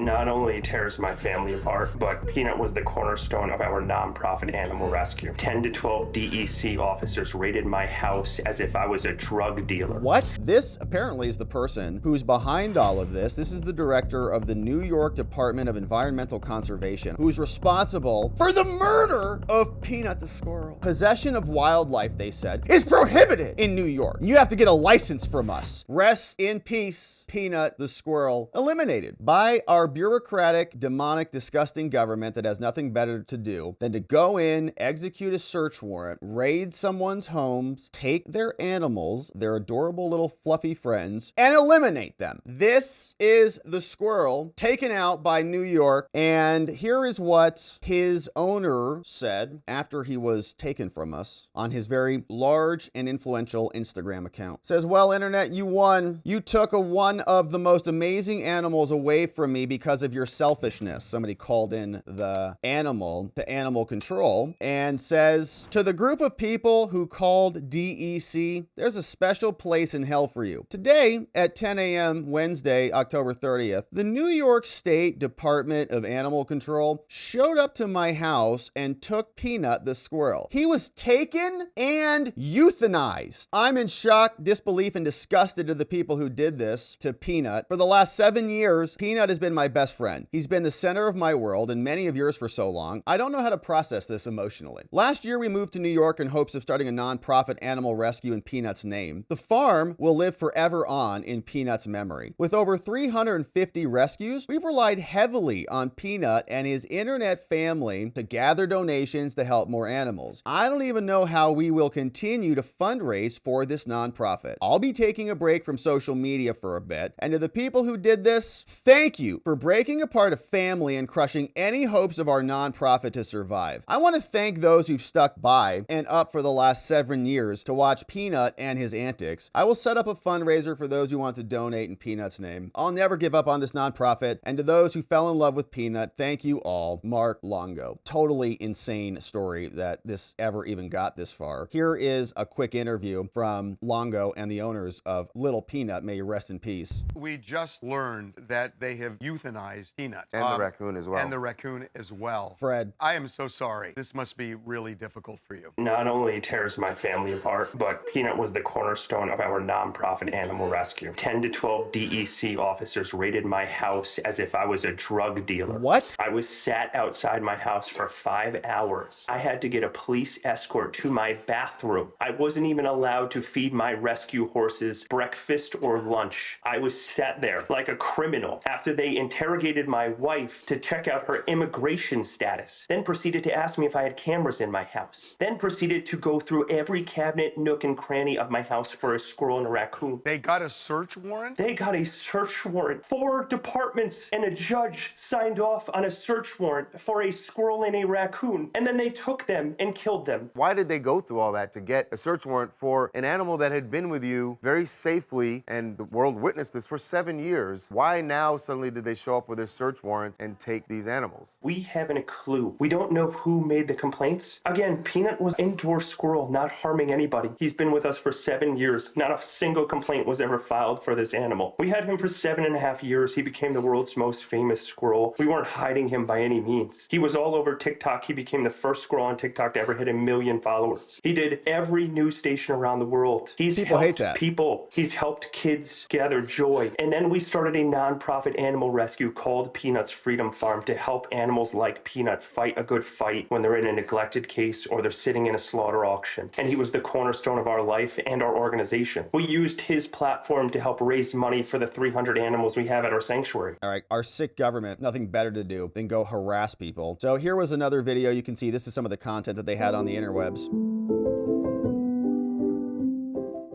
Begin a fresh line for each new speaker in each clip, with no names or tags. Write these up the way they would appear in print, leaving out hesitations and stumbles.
Not only tears my family apart, but Peanut was the cornerstone of our nonprofit animal rescue. 10 to 12 DEC officers raided my house as if I was a drug dealer.
What? This apparently is the person who's behind all of this. This is the director of the New York Department of Environmental Conservation, who's responsible for the murder of Peanut the squirrel. Possession of wildlife, they said, is prohibited in New York. You have to get a license from us. Rest in peace, Peanut the squirrel. Eliminated by our bureaucratic, demonic, disgusting government that has nothing better to do than to go in, execute a search warrant, raid someone's homes, take their animals, their adorable little fluffy friends, and eliminate them. This is the squirrel taken out by New York, and here is what his owner said after he was taken from us on his very large and influential Instagram account. Says, well, internet, you won. You took one of the most amazing animals away from me because of your selfishness. Somebody called in the animal to animal control and says, to the group of people who called DEC, there's a special place in hell for you. Today at 10 a.m. Wednesday, October 30th, the New York State Department of Animal Control showed up to my house and took Peanut the squirrel. He was taken and euthanized. I'm in shock, disbelief, and disgusted to the people who did this to Peanut. For the last 7 years, Peanut has been my best friend. He's been the center of my world and many of yours for so long. I don't know how to process this emotionally. Last year, we moved to New York in hopes of starting a nonprofit animal rescue in Peanut's name. The farm will live forever on in Peanut's memory. With over 350 rescues, we've relied heavily on Peanut and his internet family to gather donations to help more animals. I don't even know how we will continue to fundraise for this nonprofit. I'll be taking a break from social media for a bit, and to the people who did this, thank you for breaking apart a family and crushing any hopes of our nonprofit to survive. I want to thank those who've stuck by and up for the last 7 years to watch Peanut and his antics. I will set up a fundraiser for those who want to donate in Peanut's name. I'll never give up on this nonprofit, and to those who fell in love with Peanut, thank you all. Mark Longo. Totally insane story that this ever even got this far. Here is a quick interview from Longo and the owners of Little Peanut. May you rest in peace.
We just learned that they have euthanized Peanut.
And the raccoon as well.
And the raccoon as well.
Fred.
I am so sorry. This must be really difficult for you.
Not only tears my family apart, but Peanut was the cornerstone of our nonprofit animal rescue. 10 to 12 DEC officers raided my house as if I was a drug dealer.
What?
I was sat outside my house for 5 hours. I had to get a police escort to my bathroom. I wasn't even allowed to feed my rescue horses breakfast or lunch. I was sat there like a criminal after they interrogated my wife to check out her immigration status, then proceeded to ask me if I had cameras in my house, then proceeded to go through every cabinet, nook, and cranny of my house for a squirrel and a raccoon.
They got a search warrant?
They got a search warrant. 4 departments and a judge signed off on a search warrant for a squirrel and a raccoon, and then they took them and killed them.
Why did they go through all that to get a search warrant for an animal that had been with you very safely, and the world witnessed this for 7 years? Why now suddenly did they show up with a search warrant and take these animals?
We haven't a clue. We don't know who made the complaints. Again, Peanut was an indoor squirrel, not harming anybody. He's been with us for 7 years. Not a single complaint was ever filed for this animal. We had him for 7.5 years. He became the world's most famous squirrel. We weren't hiding him by any means. He was all over TikTok. He became the first squirrel on TikTok to ever hit 1 million followers. He did every news station around the world.
People hate that.
He's helped kids gather joy. And then we started a nonprofit animal rescue called Peanut's Freedom Farm to help animals like Peanut fight a good fight when they're in a neglected case or they're sitting in a slaughter auction. And he was the cornerstone of our life and our organization. We used his platform to help raise money for the 300 animals we have at our sanctuary.
All right, our sick government, nothing better to do than go harass people. So here was another video. You can see this is some of the content that they had on the interwebs.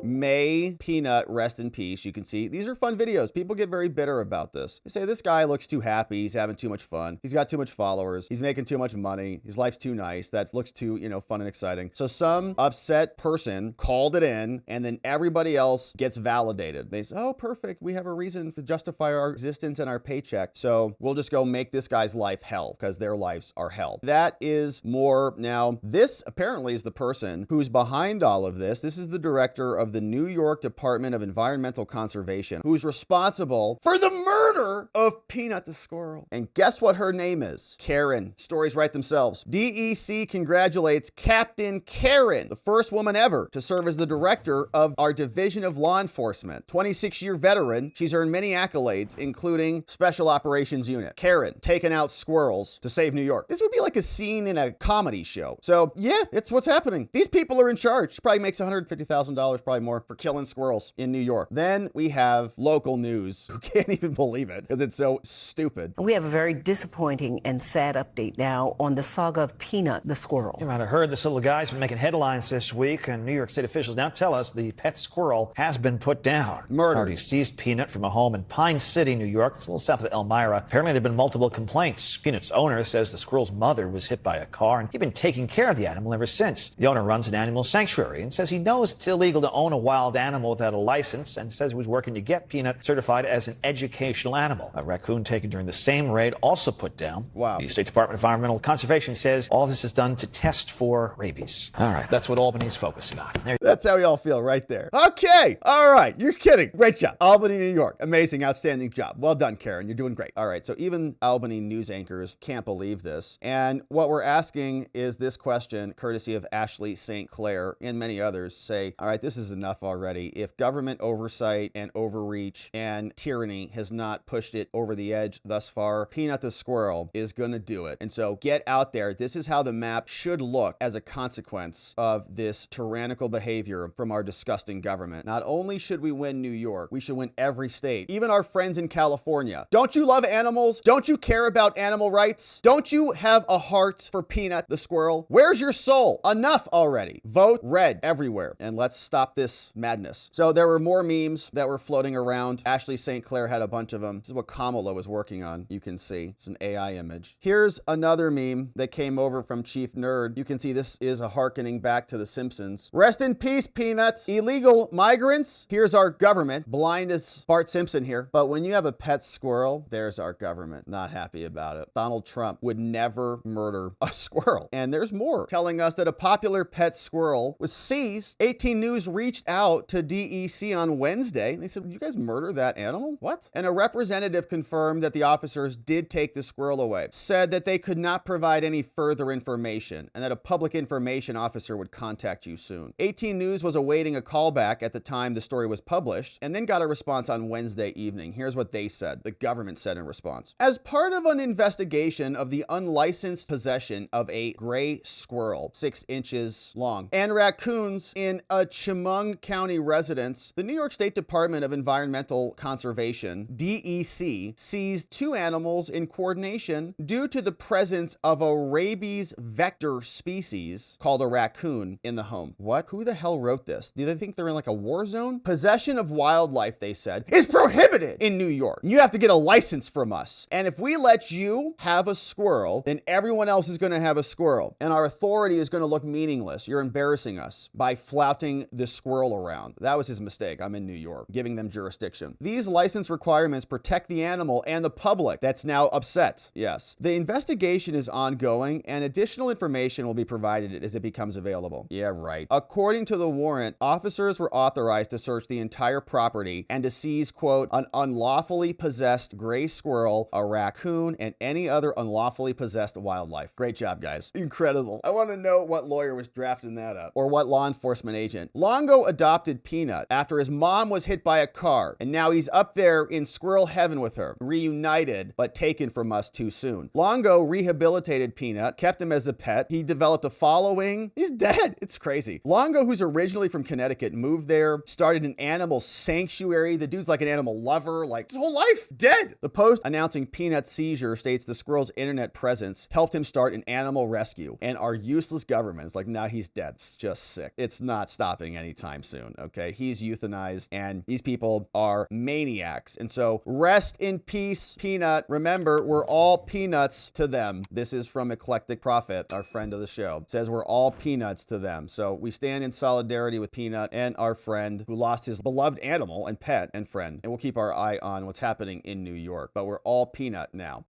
May Peanut rest in peace. You can see these are fun videos. People get very bitter about this. They say this guy looks too happy. He's having too much fun. He's got too much followers. He's making too much money. His life's too nice. That looks too, fun and exciting. So some upset person called it in, and then everybody else gets validated. They say, oh, perfect. We have a reason to justify our existence and our paycheck. So we'll just go make this guy's life hell because their lives are hell. That is more. Now, this apparently is the person who's behind all of this. This is the director of the New York Department of Environmental Conservation, who's responsible for the murder of Peanut the squirrel. And guess what her name is? Karen. Stories write themselves. DEC congratulates Captain Karen, the first woman ever to serve as the director of our Division of Law Enforcement. 26-year veteran, she's earned many accolades, including Special Operations Unit. Karen, taking out squirrels to save New York. This would be like a scene in a comedy show. So yeah, it's what's happening. These people are in charge. She probably makes $150,000, probably more, for killing squirrels in New York. Then we have local news, who can't even believe it because it's so stupid.
We have a very disappointing and sad update now on the saga of Peanut the squirrel.
You might have heard this little guy's been making headlines this week, and New York State officials now tell us the pet squirrel has been put down.
Murdered.
Authorities seized Peanut from a home in Pine City, New York. It's a little south of Elmira. Apparently, there have been multiple complaints. Peanut's owner says the squirrel's mother was hit by a car, and he's been taking care of the animal ever since. The owner runs an animal sanctuary and says he knows it's illegal to own a wild animal without a license, and says he was working to get Peanut certified as an educational animal. A raccoon taken during the same raid also put down.
Wow.
The State Department of Environmental Conservation says all of this is done to test for rabies. All right, that's what Albany's focusing on.
That's how we all feel right there. Okay. All right. You're kidding. Great job. Albany, New York. Amazing, outstanding job. Well done, Karen. You're doing great. All right. So even Albany news anchors can't believe this. And what we're asking is this question, courtesy of Ashley St. Clair and many others, say, all right, this is enough already. If government oversight and overreach and tyranny has not pushed it over the edge thus far, Peanut the squirrel is going to do it. And so get out there. This is how the map should look as a consequence of this tyrannical behavior from our disgusting government. Not only should we win New York, we should win every state, even our friends in California. Don't you love animals? Don't you care about animal rights? Don't you have a heart for Peanut the squirrel? Where's your soul? Enough already. Vote red everywhere, and let's stop this madness. So there were more memes that were floating around. Ashley St. Clair had a bunch of them. This is what Kamala was working on. You can see it's an AI image. Here's another meme that came over from Chief Nerd. You can see this is a hearkening back to The Simpsons. Rest in peace, Peanut. Illegal migrants. Here's our government. Blind as Bart Simpson here. But when you have a pet squirrel, there's our government. Not happy about it. Donald Trump would never murder a squirrel. And there's more telling us that a popular pet squirrel was seized. 18 News reached out to DEC on Wednesday. And they said, "Did you guys murder that animal? What?" And a representative confirmed that the officers did take the squirrel away. Said that they could not provide any further information and that a public information officer would contact you soon. 18 News was awaiting a callback at the time the story was published and then got a response on Wednesday evening. Here's what they said. The government said in response. As part of an investigation of the unlicensed possession of a gray squirrel, 6 inches long, and raccoons in a Chemung County residence, the New York State Department of Environmental Conservation, DEC, seized 2 animals in coordination due to the presence of a rabies vector species called a raccoon in the home. What? Who the hell wrote this? Do they think they're in like a war zone? Possession of wildlife, they said, is prohibited in New York. You have to get a license from us. And if we let you have a squirrel, then everyone else is going to have a squirrel. And our authority is going to look meaningless. You're embarrassing us by flouting the squirrel around. That was his mistake. I'm in New York, giving them jurisdiction. These license requirements protect the animal and the public. That's now upset. Yes. The investigation is ongoing and additional information will be provided as it becomes available. Yeah, right. According to the warrant, officers were authorized to search the entire property and to seize, quote, an unlawfully possessed gray squirrel, a raccoon, and any other unlawfully possessed wildlife. Great job, guys. Incredible. I want to know what lawyer was drafting that up or what law enforcement agent. Longo adopted Peanut after his mom was hit by a car, and now he's up there in squirrel heaven with her, reunited but taken from us too soon. Longo rehabilitated Peanut, kept him as a pet. He developed a following. He's dead. It's crazy. Longo, who's originally from Connecticut, moved there, started an animal sanctuary. The dude's like an animal lover, like his whole life dead. The post announcing Peanut's seizure states the squirrel's internet presence helped him start an animal rescue, and our useless government is like, now he's dead. It's just sick. It's not stopping anytime soon, okay? He's euthanized, and these people are maniacs. And so rest in peace, Peanut. Remember, we're all peanuts to them. This is from Eclectic Prophet, our friend of the show. It says we're all peanuts to them. So we stand in solidarity with Peanut and our friend who lost his beloved animal and pet and friend. And we'll keep our eye on what's happening in New York. But we're all Peanut now.